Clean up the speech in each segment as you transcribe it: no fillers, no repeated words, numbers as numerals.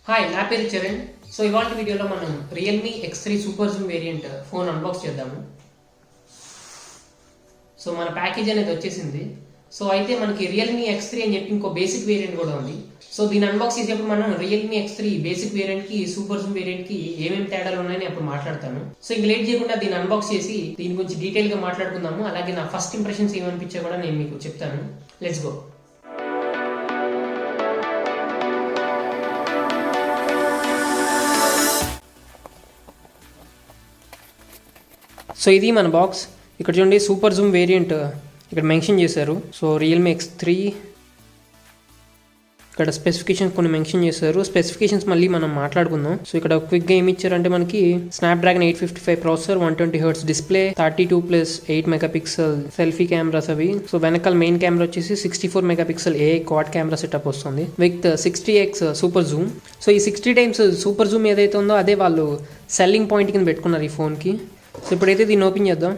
Hi, నా పేరు Charan. So ఇవాళ వీడియోలో మనం Realme X3 super Zoom variant phone unbox చేద్దాము. సో మన ప్యాకేజ్ అనేది వచ్చేసింది. సో అయితే మనకి రియల్మీ X3 అని చెప్పి ఇంకో బేసిక్ వేరియంట్ కూడా ఉంది. సో దీన్ని అన్బాక్స్ చేసేప్పుడు మనం రియల్మీ X3 బేసిక్ వేరియంట్ కి సూపర్ జూమ్ వేరియంట్ కి ఏమేమి తేడాలు ఉన్నాయని అప్పుడు మాట్లాడతాను. సో ఇంక లేట్ చేయకుండా దీన్ని అన్బాక్స్ చేసి దీని గురించి డీటెయిల్ గా మాట్లాడుకుందాము. అలాగే నా ఫస్ట్ ఇంప్రెషన్స్ ఏమనిపించా కూడా నేను మీకు చెప్తాను. Let's go. సో ఇది మన బాక్స్. ఇక్కడ చూడండి, సూపర్ జూమ్ వేరియంట్ ఇక్కడ మెన్షన్ చేశారు. సో రియల్మీ X3 ఇక్కడ స్పెసిఫికేషన్స్ కొన్ని మెన్షన్ చేశారు. స్పెసిఫికేషన్స్ మళ్ళీ మనం మాట్లాడుకుందాం. సో ఇక్కడ క్విక్గా ఏమి ఇచ్చారంటే మనకి Snapdragon 855 processor, 120Hz display, 32+8 megapixel selfie cameras అవి. సో వెనకాల మెయిన్ కెమెరా వచ్చేసి 64 megapixel AI quad camera setup వస్తుంది with 60x super zoom. So ఈ 60 టైమ్స్ సూపర్ జూమ్ ఏదైతే ఉందో అదే వాళ్ళు సెల్లింగ్ పాయింట్ కింద పెట్టుకున్నారు ఈ ఫోన్కి. సో ఇప్పుడైతే దీన్ని ఓపెన్ చేద్దాం.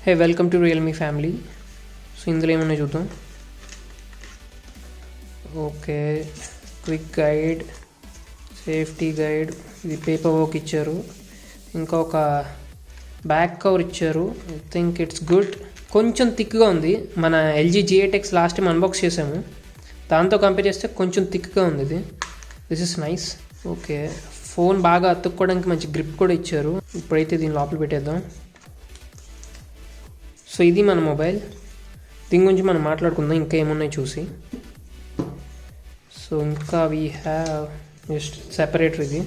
Hey, welcome to Realme family. So ఇందులో ఏమన్నా చూద్దాం. Okay, quick guide, safety guide, ఇది పేపర్ వర్క్ ఇచ్చారు. ఇంకా ఒక బ్యాక్ కవర్ ఇచ్చారు. I think it's good. కొంచెం థిక్గా ఉంది. మన LG G8X last time unbox చేసాము, దాంతో కంపేర్ చేస్తే కొంచెం థిక్గా ఉంది ఇది. This is nice. Okay, phone బాగా అతుక్కోవడానికి మంచి గ్రిప్ కూడా ఇచ్చారు. ఇప్పుడైతే దీని లోపల పెట్టేద్దాం. సో ఇది మన మొబైల్. దీని గురించి మనం మాట్లాడుకుందాం ఇంకా ఏమున్నాయి చూసి. సో ఇంకా వీ హ్యావ్ జస్ట్ సెపరేటర్ ఇది.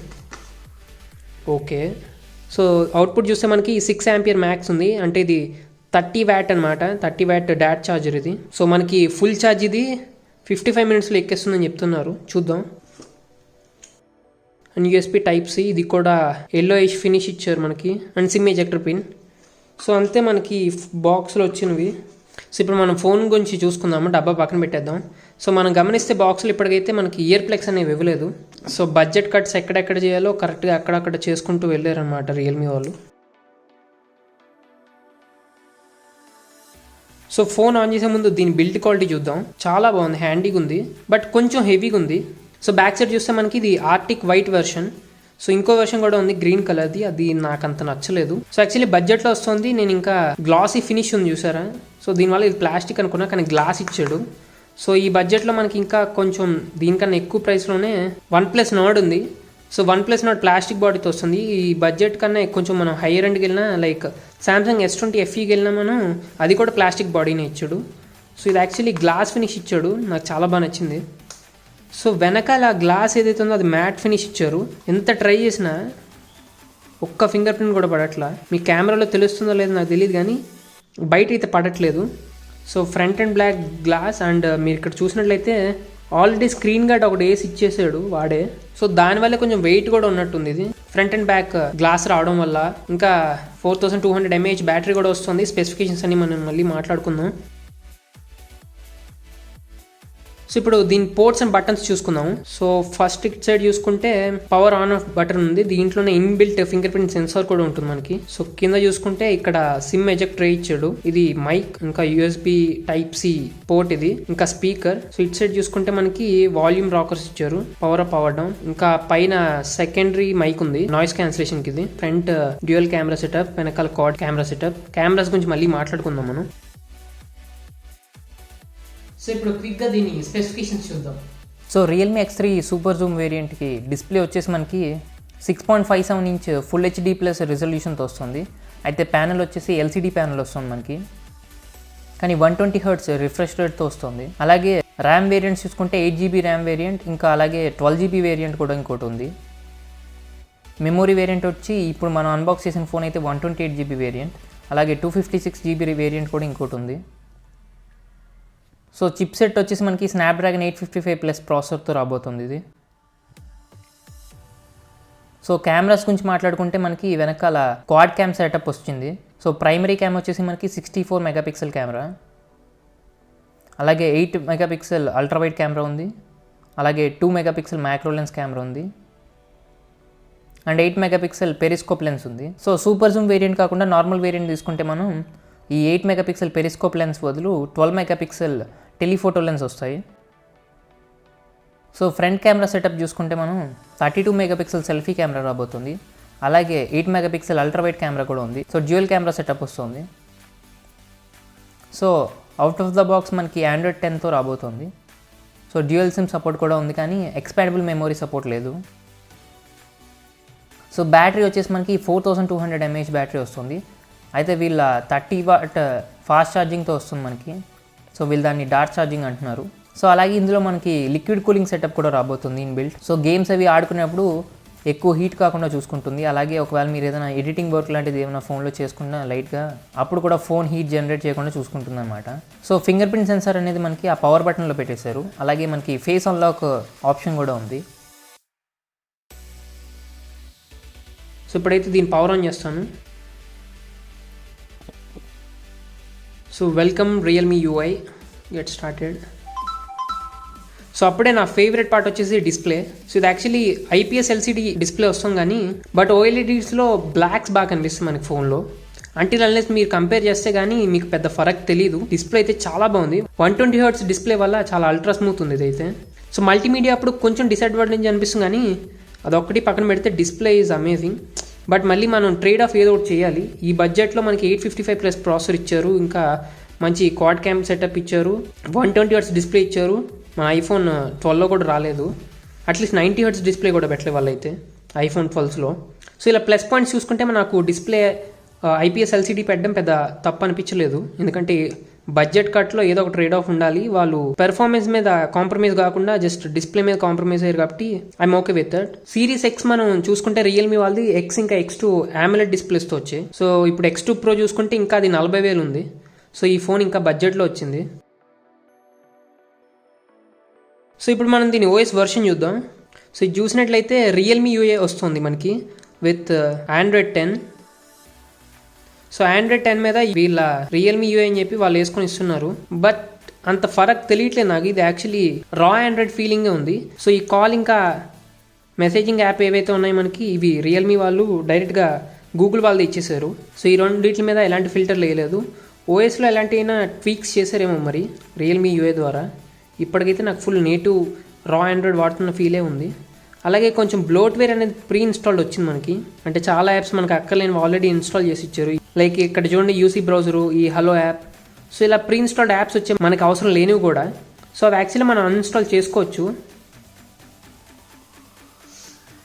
ఓకే, సో అవుట్పుట్ చూస్తే మనకి 6 ఆంపియర్ మ్యాక్స్ ఉంది. అంటే ఇది 30 వాట్ అనమాట. 30 వాట్ డాట్ ఛార్జర్ ఇది. సో మనకి ఫుల్ ఛార్జ్ ఇది 55 మినిట్స్లో ఎక్కేస్తుందని చెప్తున్నారు. చూద్దాం. అండ్ USB Type-C, ఇది కూడా ఎల్లోయిష్ ఫినిష్ ఇచ్చారు మనకి. And SIM ejector pin. So అంతే మనకి బాక్స్లో వచ్చినవి. సో ఇప్పుడు మనం ఫోన్ గురించి చూసుకుందాము. డబ్బా పక్కన పెట్టేద్దాం. సో మనం గమనిస్తే బాక్స్లో ఇప్పటికైతే మనకి ఇయర్ ప్లగ్స్ అనేవి ఇవ్వలేదు. సో బడ్జెట్ కట్స్ ఎక్కడెక్కడ చేయాలో కరెక్ట్గా అక్కడక్కడ చేసుకుంటూ వెళ్ళారనమాట రియల్మీ వాళ్ళు. సో ఫోన్ ఆన్ చేసే ముందు దీని బిల్డ్ క్వాలిటీ చూద్దాం. చాలా బాగుంది, హ్యాండీగా ఉంది, బట్ కొంచెం హెవీగా ఉంది. సో బ్యాక్ సైడ్ చూస్తే మనకి ఇది ఆర్టిక్ వైట్ వెర్షన్. సో ఇంకో వెర్షన్ కూడా ఉంది గ్రీన్ కలర్ది, అది నాకు అంత నచ్చలేదు. సో యాక్చువల్లీ బడ్జెట్లో వస్తుంది. నేను ఇంకా గ్లాసీ ఫినిష్ ఉంది చూసారా. సో దీనివల్ల ఇది ప్లాస్టిక్ అనుకున్నా, కానీ గ్లాస్ ఇచ్చాడు. సో ఈ బడ్జెట్లో మనకి ఇంకా కొంచెం దీనికన్నా ఎక్కువ ప్రైస్లోనే OnePlus Nord ఉంది. సో OnePlus Nord ప్లాస్టిక్ బాడీతో వస్తుంది. ఈ బడ్జెట్ కన్నా కొంచెం మనం హైయర్ ఎండ్కి వెళ్ళినా, లైక్ సామ్సంగ్ S20 FEకి వెళ్ళినా మనం, అది కూడా ప్లాస్టిక్ బాడీనే ఇచ్చాడు. సో ఇది యాక్చువల్లీ గ్లాస్ ఫినిష్ ఇచ్చాడు, నాకు చాలా బాగా నచ్చింది. సో వెనకాల గ్లాస్ ఏదైతే ఉందో అది మ్యాట్ ఫినిష్ ఇచ్చారు. ఎంత ట్రై చేసినా ఒక్క ఫింగర్ ప్రింట్ కూడా పడట్లా. మీ కెమెరాలో తెలుస్తుందో లేదో నాకు తెలియదు, కానీ బయట అయితే పడట్లేదు. So front and black glass. And మీరు ఇక్కడ చూసినట్లయితే ఆల్రెడీ స్క్రీన్ గార్డ్ ఒకటి వేసి ఇచ్చేసాడు వాడే. సో దానివల్ల కొంచెం వెయిట్ కూడా ఉన్నట్టుంది ఇది, ఫ్రంట్ అండ్ బ్యాక్ గ్లాస్ రావడం వల్ల. ఇంకా 4200 mAh బ్యాటరీ కూడా వస్తుంది. స్పెసిఫికేషన్స్ అన్ని మనం మళ్ళీ మాట్లాడుకుందాం. సో ఇప్పుడు దీని పోర్ట్స్ అండ్ బటన్స్ చూసుకుందాం. సో ఫస్ట్ ఇట్ సైడ్ చూసుకుంటే పవర్ ఆన్ ఆఫ్ బటన్ ఉంది. దీంట్లోనే ఇన్బిల్ట్ ఫింగర్ ప్రింట్ సెన్సార్ కూడా ఉంటుంది మనకి. సో కింద చూసుకుంటే ఇక్కడ సిమ్ ఎజెక్టర్ ఇచ్చాడు. ఇది మైక్, ఇంకా USB Type-C పోర్ట్ ఇది, ఇంకా స్పీకర్. సో ఇట్ సైడ్ చూసుకుంటే మనకి వాల్యూమ్ రాకర్స్ ఇచ్చారు, పవర్ అప్, పవర్ డౌన్. ఇంకా పైన సెకండరీ మైక్ ఉంది నాయిస్ క్యాన్సిలేషన్ కి. ఇది ఫ్రంట్ డ్యూయల్ కెమెరా సెటప్, వెనకాల క్వాడ్ కెమెరా సెటప్. కెమెరాస్ గురించి మళ్ళీ మాట్లాడుకుందాం మనం. సో ఇప్పుడు క్విక్గా దీని స్పెసిఫికేషన్స్ చూద్దాం. So Realme X3 super zoom వేరియంట్కి డిస్ప్లే వచ్చేసి మనకి 6.57 ఇంచ్ ఫుల్ HD+ రిజల్యూషన్తో వస్తుంది. అయితే ప్యానల్ వచ్చేసి LCD ప్యానల్ వస్తుంది మనకి, కానీ 120Hz రిఫ్రెష్ రేట్తో వస్తుంది. అలాగే ర్యామ్ వేరియంట్స్ చూసుకుంటే 8GB ర్యామ్ వేరియంట్, ఇంకా అలాగే 12GB వేరియంట్ కూడా ఇంకోటి ఉంది. మెమొరీ వేరియంట్ వచ్చి ఇప్పుడు మనం అన్బాక్స్ చేసిన ఫోన్ అయితే 128GB వేరియంట్, అలాగే 256GB వేరియంట్ కూడా ఇంకోటి ఉంది. సో చిప్ సెట్ వచ్చేసి మనకి స్నాప్డ్రాగన్ 855+ ప్రాసెసర్తో రాబోతుంది ఇది. సో కెమెరాస్ గురించి మాట్లాడుకుంటే మనకి వెనకాల క్వాడ్ క్యామ్ సెటప్ వస్తుంది. సో ప్రైమరీ క్యామ్ వచ్చేసి మనకి 64 మెగాపిక్సెల్ కెమెరా, అలాగే 8 మెగాపిక్సెల్ అల్ట్రా వైడ్ కెమెరా ఉంది, అలాగే 2 మెగాపిక్సెల్ మ్యాక్రో లెన్స్ కెమెరా ఉంది, అండ్ 8 మెగాపిక్సెల్ పెరిస్కోప్ లెన్స్ ఉంది. సో సూపర్ జూమ్ వేరియంట్ కాకుండా నార్మల్ వేరియంట్ తీసుకుంటే మనం ఈ 8 మెగాపిక్సెల్ పెరిస్కోప్ లెన్స్ బదులు 12 మెగాపిక్సెల్ టెలిఫోటో లెన్స్ వస్తాయి. సో ఫ్రంట్ కెమెరా సెటప్ చూసుకుంటే మనం 32 మెగాపిక్సెల్ సెల్ఫీ కెమెరా రాబోతుంది. అలాగే 8 మెగాపిక్సెల్ అల్ట్రా వైడ్ కెమెరా కూడా ఉంది. సో డ్యూయల్ కెమెరా సెటప్ వస్తుంది. So out of the box మనకి Android 10తో రాబోతుంది. సో డ్యూయల్ సిమ్ సపోర్ట్ కూడా ఉంది, కానీ ఎక్స్పాండబుల్ మెమరీ సపోర్ట్ లేదు. సో బ్యాటరీ వచ్చేసి మనకి 4200 mAh బ్యాటరీ వస్తుంది. అయితే వీళ్ళ 30 వాట్ ఫాస్ట్ ఛార్జింగ్తో వస్తుంది మనకి. సో వీళ్ళు దాన్ని డార్క్ ఛార్జింగ్ అంటున్నారు. సో అలాగే ఇందులో మనకి లిక్విడ్ కూలింగ్ సెటప్ కూడా రాబోతుంది ఇన్ బిల్ట్. సో గేమ్స్ అవి ఆడుకునేప్పుడు ఎక్కువ హీట్ కాకుండా చూసుకుంటుంది. అలాగే ఒకవేళ మీరు ఏదైనా ఎడిటింగ్ వర్క్ లాంటిది ఏమైనా ఫోన్లో చేసుకున్నా లైట్గా అప్పుడు కూడా ఫోన్ హీట్ జనరేట్ చేయకుండా చూసుకుంటుంది అనమాట. సో ఫింగర్ ప్రింట్ సెన్సార్ అనేది మనకి ఆ పవర్ బటన్లో పెట్టేశారు. అలాగే మనకి ఫేస్ అన్లాక్ ఆప్షన్ కూడా ఉంది. సో ఇప్పుడైతే దీన్ని పవర్ ఆన్ చేస్తాను. So welcome Realme UI, get started. So అప్పుడే నా ఫేవరెట్ పార్ట్ వచ్చేసి డిస్ప్లే. సో ఇది యాక్చువల్లీ IPS LCD డిస్ప్లే వస్తాం, కానీ బట్ OLEDస్లో బ్లాక్స్ బాగా కనిపిస్తుంది మనకి ఫోన్లో. అంటిల్ అన్లెస్ మీరు కంపేర్ చేస్తే కానీ మీకు పెద్ద ఫరక్ తెలియదు. డిస్ప్లే అయితే చాలా బాగుంది. 120 Hz డిస్ప్లే వల్ల చాలా అల్ట్రా స్మూత్ ఉంది ఇదైతే. సో మల్టీమీడియా అప్పుడు కొంచెం డిసడ్వాంటేజ్ అనిపిస్తుంది, కానీ అదొక్కటి పక్కన పెడితే డిస్ప్లే ఈజ్ అమేజింగ్. బట్ మళ్ళీ మనం ట్రేడ్ ఆఫ్ ఏదో ఒకటి చేయాలి. ఈ బడ్జెట్లో మనకి 855+ ప్రాసెసర్ ఇచ్చారు, ఇంకా మంచి క్వాడ్ క్యామ్ సెటప్ ఇచ్చారు, 120 Hz డిస్ప్లే ఇచ్చారు. మన iPhone 12లో కూడా రాలేదు. అట్లీస్ట్ 90 Hz డిస్ప్లే కూడా పెట్టలే వాళ్ళు అయితే iPhone 12లో. సో ఇలా ప్లస్ పాయింట్స్ చూసుకుంటే మనకు డిస్ప్లే IPS LCD పెట్టడం పెద్ద తప్పు అనిపించలేదు. ఎందుకంటే బడ్జెట్ కట్లో ఏదో ఒక ట్రేడ్ ఆఫ్ ఉండాలి. వాళ్ళు పెర్ఫార్మెన్స్ మీద కాంప్రమైజ్ కాకుండా జస్ట్ డిస్ప్లే మీద కాంప్రమైజ్ అయ్యారు కాబట్టి I'm okay with that. Series X మనం చూసుకుంటే రియల్మీ వాళ్ళది X ఇంకా X2 AMOLED డిస్ప్లేస్తో వచ్చాయి. సో ఇప్పుడు X2 Pro చూసుకుంటే ఇంకా అది 40,000 ఉంది. సో ఈ ఫోన్ ఇంకా బడ్జెట్లో వచ్చింది. సో ఇప్పుడు మనం దీని OS వర్షన్ చూద్దాం. సో ఇది చూసినట్లయితే రియల్మీ యూఏ వస్తుంది మనకి విత్ Android 10. సో Android 10 మీద వీళ్ళ రియల్మీ యూఏ అని చెప్పి వాళ్ళు వేసుకొని ఇస్తున్నారు. బట్ అంత ఫరక్ తెలియట్లేదు నాకు. ఇది యాక్చువల్లీ రా ఆండ్రాయిడ్ ఫీలింగే ఉంది. సో ఈ కాల్ ఇంకా మెసేజింగ్ యాప్ ఏవైతే ఉన్నాయో మనకి ఇవి రియల్మీ వాళ్ళు డైరెక్ట్గా గూగుల్ వాళ్ళది ఇచ్చేసారు. సో ఈ రెండింటి మీద ఎలాంటి ఫిల్టర్ వేయలేదు. ఓఎస్లో ఎలాంటి అయినా ట్వీక్స్ చేశారేమో మరి రియల్మీ యూఏ ద్వారా. ఇప్పటికైతే నాకు ఫుల్ నేటివ్ రా ఆండ్రాయిడ్ వాడుతున్న ఫీలే ఉంది. అలాగే కొంచెం బ్లోట్వేర్ అనేది ప్రీ ఇన్స్టాల్డ్ వచ్చింది మనకి. అంటే చాలా యాప్స్ మనకు అక్కర్లేని ఆల్రెడీ ఇన్స్టాల్ చేసి ఇచ్చారు. లైక్ ఇక్కడ చూడండి యూసీ బ్రౌజరు, ఈ హలో యాప్. సో ఇలా ప్రీ ఇన్స్టాల్డ్ యాప్స్ వచ్చే మనకి అవసరం లేనివి కూడా. సో అవి యాక్చువల్లీ మనం అన్ఇన్స్టాల్ చేసుకోవచ్చు.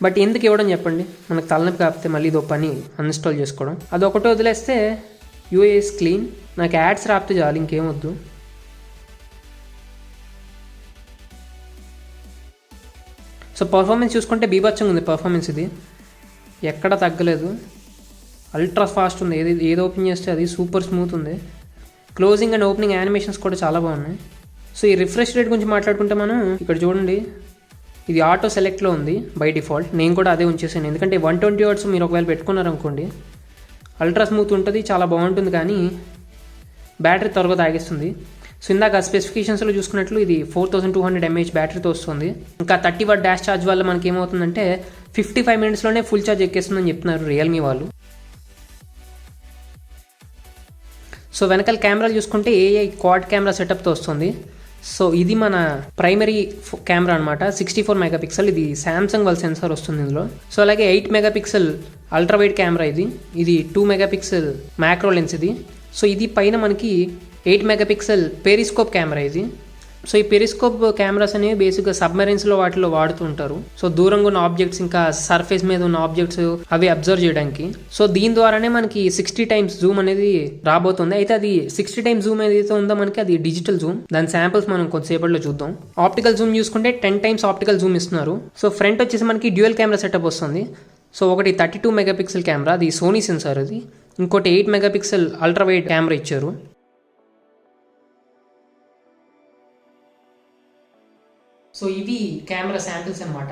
బట్ ఎందుకు ఇవ్వడం చెప్పండి, మనకు తలనొప్పి కాకపోతే మళ్ళీ ఇదో పని అన్ఇన్స్టాల్ చేసుకోవడం. అదొకటి వదిలేస్తే యూఏ ఇస్ క్లీన్. నాకు యాడ్స్ రాపితే చాలు, ఇంకేం వద్దు. సో పర్ఫార్మెన్స్ చూసుకుంటే బీభత్సంగా ఉంది పర్ఫార్మెన్స్. ఇది ఎక్కడ తగ్గలేదు, అల్ట్రా ఫాస్ట్ ఉంది. ఏది ఓపెన్ చేస్తే అది సూపర్ స్మూత్ ఉంది. క్లోజింగ్ అండ్ ఓపెనింగ్ యానిమేషన్స్ కూడా చాలా బాగున్నాయి. సో ఈ రిఫ్రెష్ రేట్ గురించి మాట్లాడుకుంటే మనం ఇక్కడ చూడండి, ఇది ఆటో సెలెక్ట్లో ఉంది బై డిఫాల్ట్. నేను కూడా అదే ఉంచేసాను, ఎందుకంటే 120 Hz మీరు ఒకవేళ పెట్టుకున్నారనుకోండి అల్ట్రా స్మూత్ ఉంటుంది, చాలా బాగుంటుంది, కానీ బ్యాటరీ త్వరగా తాగేస్తుంది. సో ఇందాక స్పెసిఫికేషన్స్లో చూసుకున్నట్లు ఇది 4200 mAh బ్యాటరీతో వస్తుంది. ఇంకా 30 వాట్ డాష్ ఛార్జ్ వల్ల మనకి ఏమవుతుందంటే 55 మినిట్స్లోనే ఫుల్ ఛార్జ్ ఎక్కేస్తుందని చెప్తున్నారు రియల్మీ వాళ్ళు. సో వెనకాల కెమెరాలు చూసుకుంటే AI క్వాడ్ కెమెరా సెటప్తో వస్తుంది. సో ఇది మన ప్రైమరీ కెమెరా అనమాట, 64 మెగాపిక్సెల్. ఇది శాంసంగ్ వాళ్ళ సెన్సార్ వస్తుంది ఇందులో. సో అలాగే 8 మెగాపిక్సెల్ అల్ట్రా వైడ్ కెమెరా ఇది 2 మెగాపిక్సెల్ మ్యాక్రో లెన్స్ ఇది. సో ఇది పైన మనకి 8 మెగాపిక్సెల్ పెరిస్కోప్ కెమెరా ఇది. సో ఈ పెరిస్కోప్ కెమెరాస్ అనేవి బేసిక్గా సబ్మెరైన్స్లో వాటిలో వాడుతూ ఉంటారు. సో దూరంగా ఉన్న ఆబ్జెక్ట్స్ ఇంకా సర్ఫేస్ మీద ఉన్న ఆబ్జెక్ట్స్ అవి అబ్జర్వ్ చేయడానికి. సో దీని ద్వారానే మనకి 60 times జూమ్ అనేది రాబోతుంది. అయితే అది 60 times జూమ్ ఏదైతే ఉందో మనకి అది డిజిటల్ జూమ్. దాని శాంపిల్స్ మనం కొంతసేపట్లో చూద్దాం. ఆప్టికల్ జూమ్ చూసుకుంటే 10 times ఆప్టికల్ జూమ్ ఇస్తున్నారు. సో ఫ్రంట్ వచ్చేసి మనకి డ్యూయల్ కెమెరా సెటప్ వస్తుంది. సో ఒకటి 32 మెగాపిక్సెల్ కెమెరా, అది సోనీ సెన్సార్ అది. ఇంకోటి 8 మెగాపిక్సెల్ అల్ట్రా వైడ్ కెమెరా ఇచ్చారు. సో ఇవి కెమెరా శాంపిల్స్ అన్నమాట.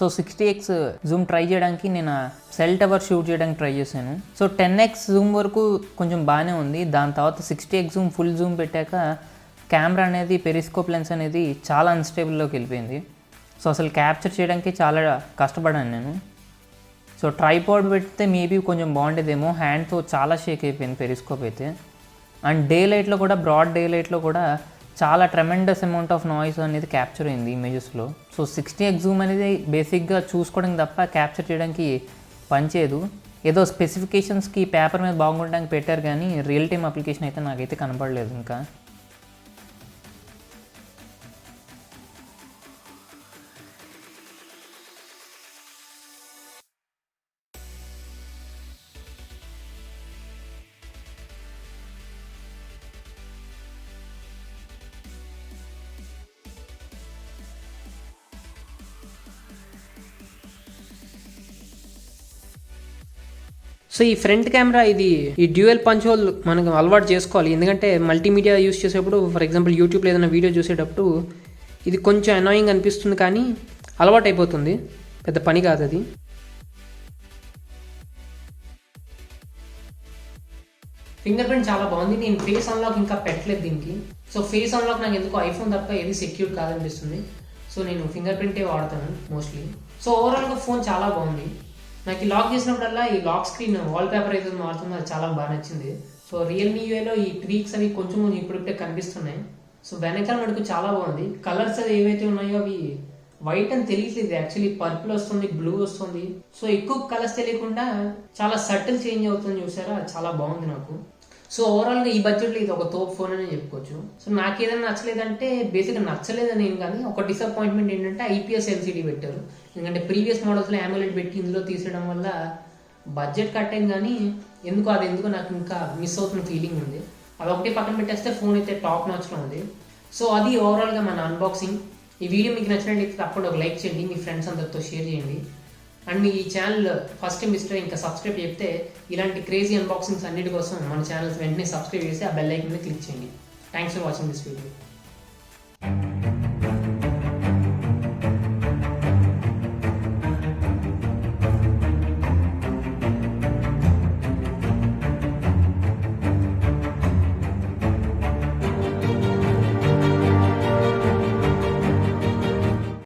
సో 60x జూమ్ ట్రై చేయడానికి నేను సెల్ టవర్ షూట్ చేయడానికి ట్రై చేశాను. సో 10x జూమ్ వరకు కొంచెం బాగానే ఉంది. దాని తర్వాత 60x జూమ్ ఫుల్ జూమ్ పెట్టాక కెమెరా అనేది పెరిస్కోప్ లెన్స్ అనేది చాలా అన్స్టేబుల్లోకి వెళ్ళిపోయింది. సో అసలు క్యాప్చర్ చేయడానికి చాలా కష్టపడాను నేను. సో ట్రైపాడ్ పెడితే మేబీ కొంచెం బాగుండేదేమో, హ్యాండ్తో చాలా షేక్ అయిపోయింది పెరిస్కోప్ అయితే. అండ్ డే లైట్లో కూడా, బ్రాడ్ డే లైట్లో కూడా చాలా ట్రెమెండస్ అమౌంట్ ఆఫ్ నాయిస్ అనేది క్యాప్చర్ అయింది ఇమేజెస్లో. సో 60x జూమ్ అనేది బేసిక్గా చూసుకోవడానికి తప్ప క్యాప్చర్ చేయడానికి పనిచేయదు. ఏదో స్పెసిఫికేషన్స్కి పేపర్ మీద బాగుండడానికి పెట్టారు కానీ రియల్ టైమ్ అప్లికేషన్ అయితే నాకైతే కనపడలేదు ఇంకా. సో ఈ ఫ్రంట్ కెమెరా ఈ డ్యూయల్ పంచ్ హోల్ మనకు అలవాటు చేసుకోవాలి. ఎందుకంటే మల్టీమీడియా యూస్ చేసేటప్పుడు, ఫర్ ఎగ్జాంపుల్ యూట్యూబ్లో ఏదైనా వీడియో చూసేటప్పుడు ఇది కొంచెం అనాయింగ్ అనిపిస్తుంది, కానీ అలవాటు అయిపోతుంది, పెద్ద పని కాదు అది. ఫింగర్ ప్రింట్ చాలా బాగుంది. నేను ఫేస్ అన్లాక్ ఇంకా పెట్టలేదు దీనికి. సో ఫేస్ అన్లాక్ నాకు ఎందుకు ఐఫోన్ తప్ప ఏది సెక్యూర్ కాదనిపిస్తుంది. సో నేను ఫింగర్ ప్రింటే వాడతాను మోస్ట్లీ. సో ఓవరాల్గా ఫోన్ చాలా బాగుంది. నాకు ఈ లాక్ చేసినప్పుడల్లా ఈ లాక్ స్క్రీన్ వాల్ పేపర్ అయితే మారుతుందో అది చాలా బాగా నచ్చింది. సో రియల్మీ యూఏలో ఈ ట్రీక్స్ అవి కొంచెం ఇప్పుడిప్పుడే కనిపిస్తున్నాయి. సో వెనకాల మటుకు చాలా బాగుంది. కలర్స్ అది ఏవైతే ఉన్నాయో అవి వైట్ అని తెలియట్లేదు, యాక్చువల్లీ పర్పుల్ వస్తుంది, బ్లూ వస్తుంది. సో ఎక్కువ కలర్స్ తెలియకుండా చాలా సటిల్ చేంజ్ అవుతుంది, చూసారా, చాలా బాగుంది నాకు. సో ఓవరాల్గా ఈ బడ్జెట్లో ఇది ఒక తోపు ఫోన్ అని చెప్పుకోవచ్చు. సో నాకు ఏదైనా నచ్చలేదంటే, బేసిక్గా నచ్చలేదని ఏం కానీ, ఒక డిసప్పాయింట్మెంట్ ఏంటంటే ఐపీఎస్ ఎల్సీడీ పెట్టారు. ఎందుకంటే ప్రీవియస్ మోడల్స్లో AMOLED పెట్టి ఇందులో తీసేయడం వల్ల బడ్జెట్ కట్ అయింది, కానీ ఎందుకో నాకు ఇంకా మిస్ అవుతున్న ఫీలింగ్ ఉంది. అది ఒకటి పక్కన పెట్టేస్తే ఫోన్ అయితే టాప్ నాచ్లో ఉంది. సో అది ఓవరాల్గా మన అన్బాక్సింగ్. ఈ వీడియో మీకు నచ్చినట్లయితే తప్పకుండా ఒక లైక్ చేయండి, మీ ఫ్రెండ్స్ అందరితో షేర్ చేయండి. అండ్ మీ ఈ ఛానల్ ఫస్ట్ టైం ఇస్తే ఇంకా సబ్స్క్రైబ్ చెప్తే ఇలాంటి క్రేజీ అన్బాక్సింగ్స్ అన్నిటి కోసం మన ఛానల్స్ వెంటనే సబ్స్క్రైబ్ చేసి ఆ బెల్ ఐకాన్ని క్లిక్ చేయండి. Thanks for watching this video.